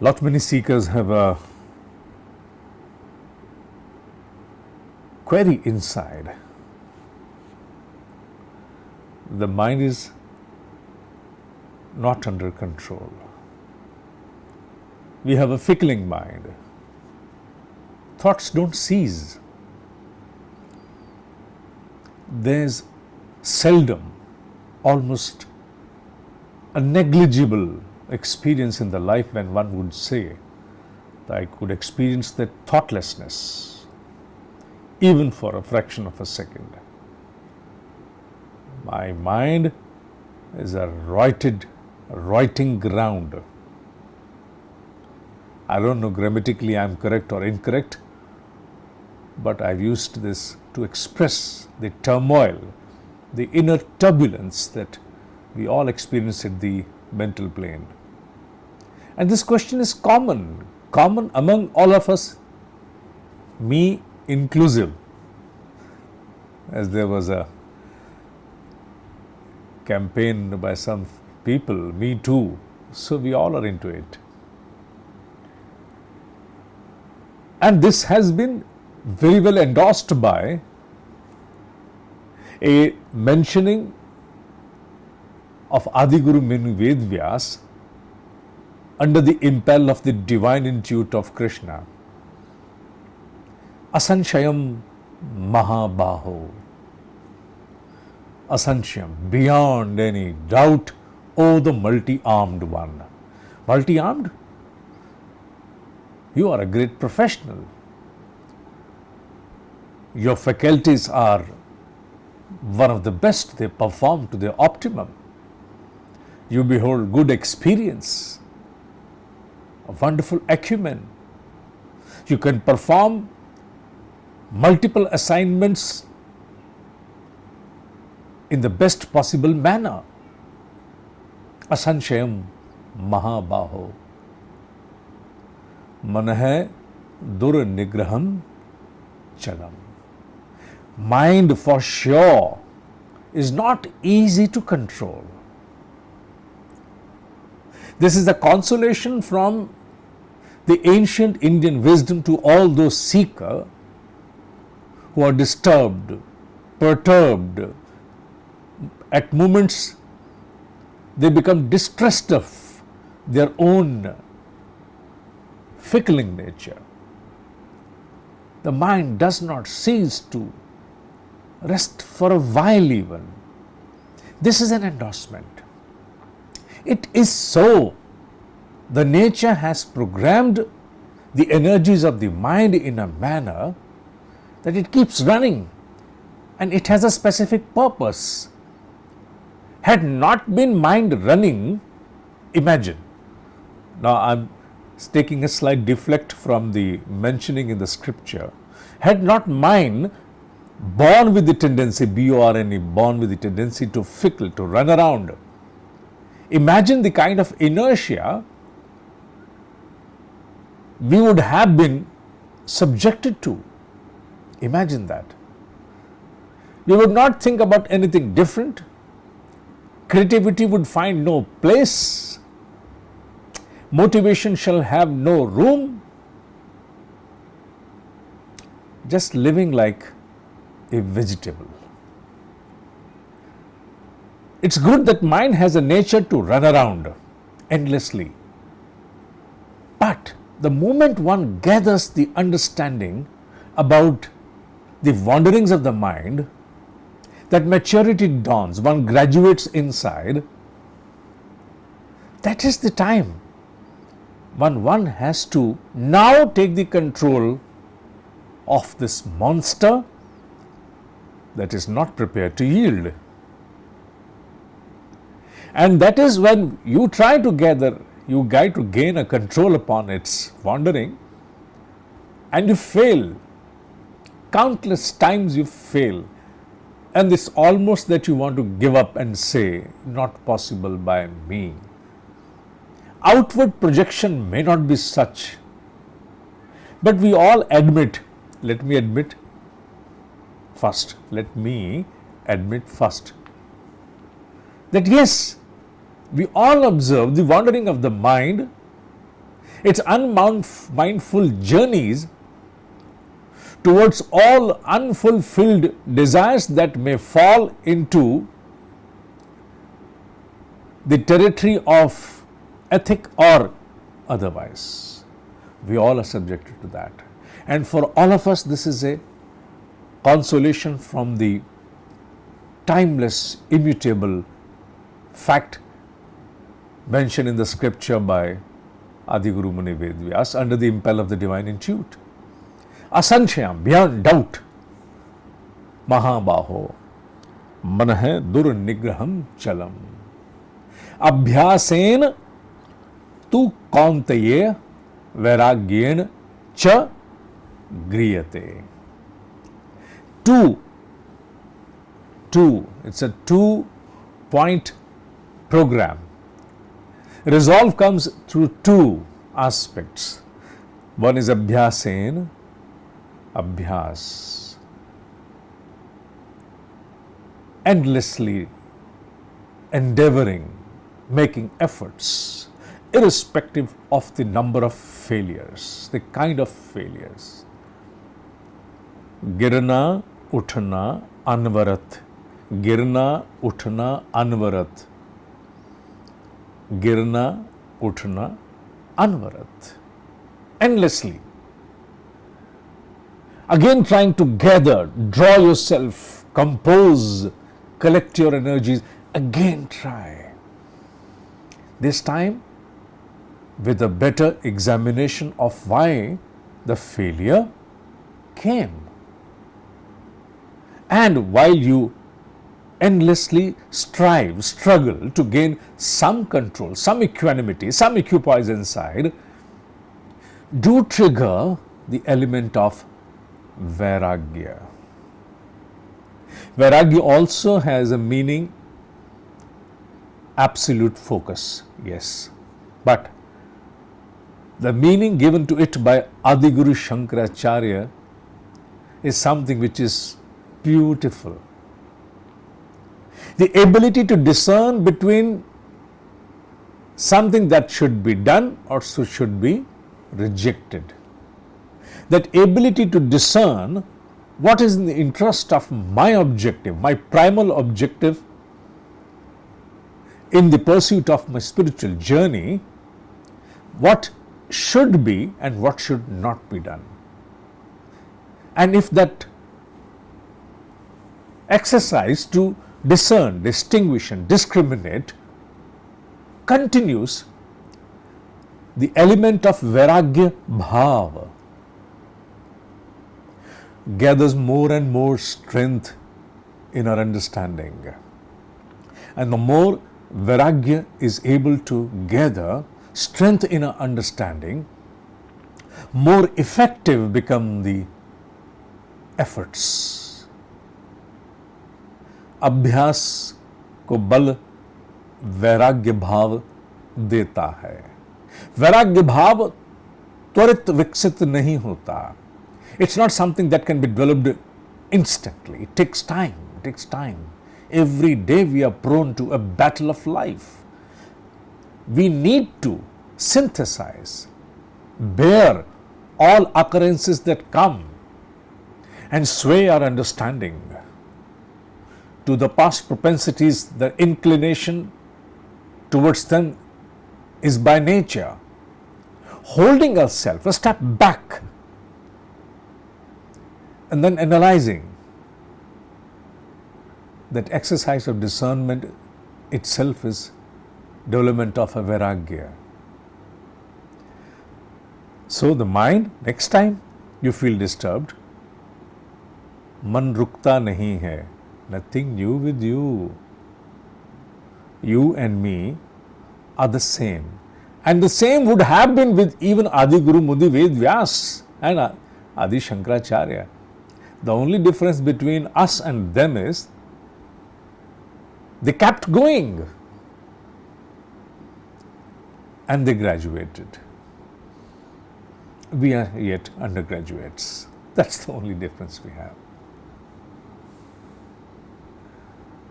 Lot many seekers have a query inside. The mind is not under control. We have a fickling mind. Thoughts don't cease. There's seldom, almost a negligible experience in the life when one would say that I could experience that thoughtlessness even for a fraction of a second. My mind is a writing ground. I don't know grammatically I am correct or incorrect, but I've used this to express the turmoil, the inner turbulence that we all experience at the mental plane. And this question is common among all of us, me inclusive. As there was a campaign by some people, me too, so we all are into it. And this has been very well endorsed by a mentioning of Adiguru Menu Vedvyas under the impel of the divine intuit of Krishna. Asanshayam Mahabaho. Asanshayam, beyond any doubt, O the multi-armed one. Multi-armed? You are a great professional. Your faculties are one of the best, they perform to their optimum. You behold good experience, a wonderful acumen. You can perform multiple assignments in the best possible manner. Asanshayam Mahabaho. Manahe Dur Nigraham Chalam. Mind for sure is not easy to control. This is the consolation from the ancient Indian wisdom to all those seekers who are disturbed, perturbed. At moments, they become distressed of their own fickling nature. The mind does not cease to rest for a while even. This is an endorsement. It is so. The nature has programmed the energies of the mind in a manner that it keeps running and it has a specific purpose. Had not been mind running, imagine. Now I'm taking a slight deflect from the mentioning in the scripture. Had not mind born with the tendency, B-O-R-N-E, born with the tendency to fickle, to run around. Imagine the kind of inertia we would have been subjected to. Imagine that. We would not think about anything different. Creativity would find no place. Motivation shall have no room. Just living like a vegetable. It's good that mind has a nature to run around endlessly. But the moment one gathers the understanding about the wanderings of the mind, that maturity dawns, one graduates inside, that is the time when one has to now take the control of this monster that is not prepared to yield. And that is when you try to gain a control upon its wandering, and you fail. Countless times you fail. And it's almost that you want to give up and say, not possible by me. Outward projection may not be such, but we all admit, let me admit first, that yes, we all observe the wandering of the mind, Its unmindful journeys towards all unfulfilled desires that may fall into the territory of ethic or otherwise. We all are subjected to that. And for all of us, this is a consolation from the timeless, immutable fact mentioned in the scripture by Adiguru Muni Vedyas under the impel of the divine intuit. Asanchayam, beyond doubt, Mahabaho, Manahe Durnigraham Chalam. Abhyasen tu kauntaye vairagyen cha griyate. Two, it's a 2-point program. Resolve comes through two aspects. One is abhyasen, abhyas. Endlessly endeavoring, making efforts, irrespective of the number of failures, the kind of failures. Girna, uthna, anvarat. Girna, uthna, anvarat. Girna, uthna, anvarat. Endlessly. Again trying to gather, draw yourself, compose, collect your energies. Again try. This time with a better examination of why the failure came. And while you endlessly struggle to gain some control, some equanimity, some equipoise inside, do trigger the element of vairagya. Vairagya also has a meaning, absolute focus, yes. But the meaning given to it by Adiguru Shankaracharya is something which is beautiful. The ability to discern between something that should be done or should be rejected. That ability to discern what is in the interest of my objective, my primal objective in the pursuit of my spiritual journey, what should be and what should not be done. And if that exercise to discern, distinguish and discriminate continues, the element of vairagya bhava gathers more and more strength in our understanding. And the more vairagya is able to gather strength in our understanding, more effective become the efforts. अभ्यास को बल वैराग्य भाव देता है. वैराग्य भाव त्वरित विकसित नहीं होता. It's not something that can be developed instantly. It takes time. It takes time. Every day we are prone to a battle of life. We need to synthesize, bear all occurrences that come and sway our understanding to the past propensities. The inclination towards them is by nature. Holding ourselves a step back and then analyzing, that exercise of discernment itself is development of a vairagya. So the mind, next time you feel disturbed, man rukta nahi hai. Nothing new with you. You and me are the same. And the same would have been with even Adiguru Muni Vedyas and Adi Shankaracharya. The only difference between us and them is they kept going and they graduated. We are yet undergraduates. That's the only difference we have.